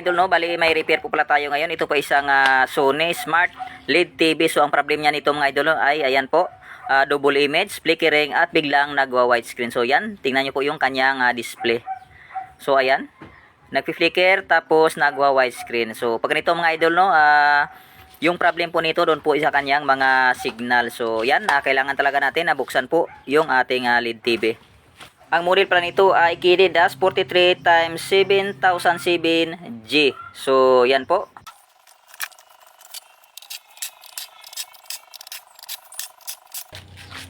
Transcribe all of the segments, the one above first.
Idol, no, bali may repair po pala tayo ngayon. Ito po isang Sony Smart LED TV. So ang problem niya nito mga idol, no, ay ayan po, double image, flickering at biglang nagwa widescreen. So yan, tingnan niyo po yung kanyang display. So ayan, nagfi-flicker tapos nagwa widescreen. So pag ganito mga idol, no, yung problem po nito doon po sa kanyang mga signal. So yan, kailangan talaga natin na buksan po yung ating LED TV. Ang model pala nito ay KD-43x7007G. So, yan po.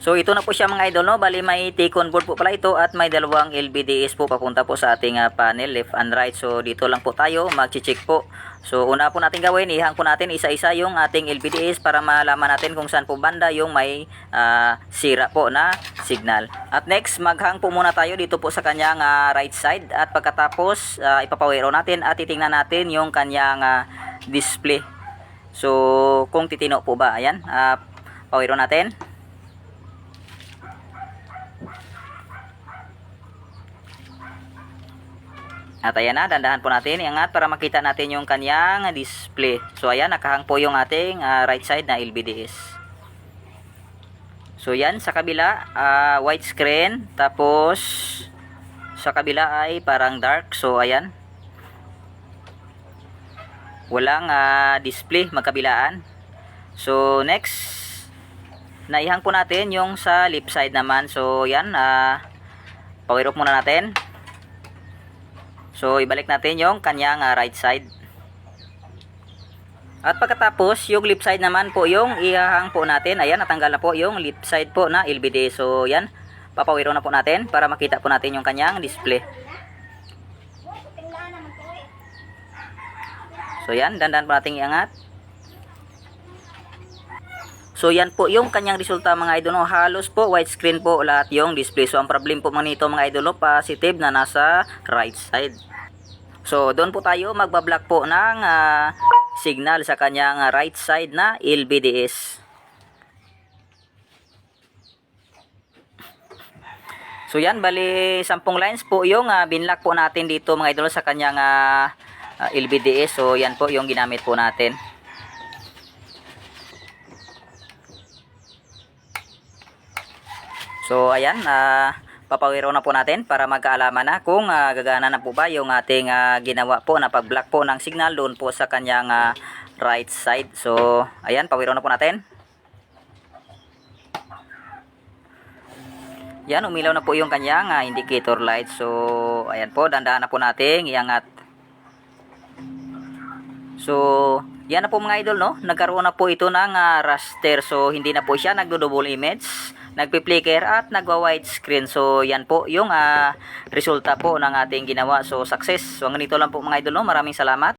So, ito na po siya mga idol, no? Bali, may T-con board po pala ito at may dalawang LVDS po papunta po sa ating panel, left and right. So, dito lang po tayo mag-check po. So, una po natin gawin, ihang po natin isa-isa yung ating LVDS para malaman natin kung saan po banda yung may sira po na signal. At next, maghang po muna tayo dito po sa kanyang right side. At pagkatapos, ipapawiro natin at titingnan natin yung kanyang display. So, kung titino po ba, ayan, pawiro natin. At ayan na, dandahan po natin iangat para makita natin yung kanyang display. So ayan, nakahang po yung ating right side na LVDS. So yan, sa kabila, white screen. Tapos, sa kabila ay parang dark. So ayan, walang display magkabilaan. So next, naihang po natin yung sa left side naman. So yan, power off muna natin. So, ibalik natin yung kanyang right side. At pagkatapos, yung left side naman po yung ihahang po natin. Ayan, natanggal na po yung left side po na LVD. So, yan. Papawiro na po natin para makita po natin yung kanyang display. So, yan. Dandan po natin iangat. So, yan po yung kanyang resulta mga idol. No? Halos po, widescreen po lahat yung display. So, ang problem po mga nito mga idol, no? Positive na nasa right side. So, doon po tayo magbablock po ng signal sa kanyang right side na LVDS. So, yan, bali 10 lines po yung binlock po natin dito mga idol sa kanyang LVDS. So, yan po yung ginamit po natin. So, ayan, papawiro na po natin para magkaalaman na kung gagana na po ba yung ating ginawa po na pag-block po ng signal doon po sa kanyang right side. So, ayan, pawiro na po natin. Yan, umilaw na po yung kanyang indicator light. So, ayan po, dandahan na po natin iangat. So, yan na po mga idol, no? Nagkaroon na po ito ng raster. So, hindi na po siya nagdo-double image, nagpi-flicker at nagwa-widescreen. So, yan po yung resulta po ng ating ginawa. So, success. So, hanggang dito lang po mga idol, no? Maraming salamat.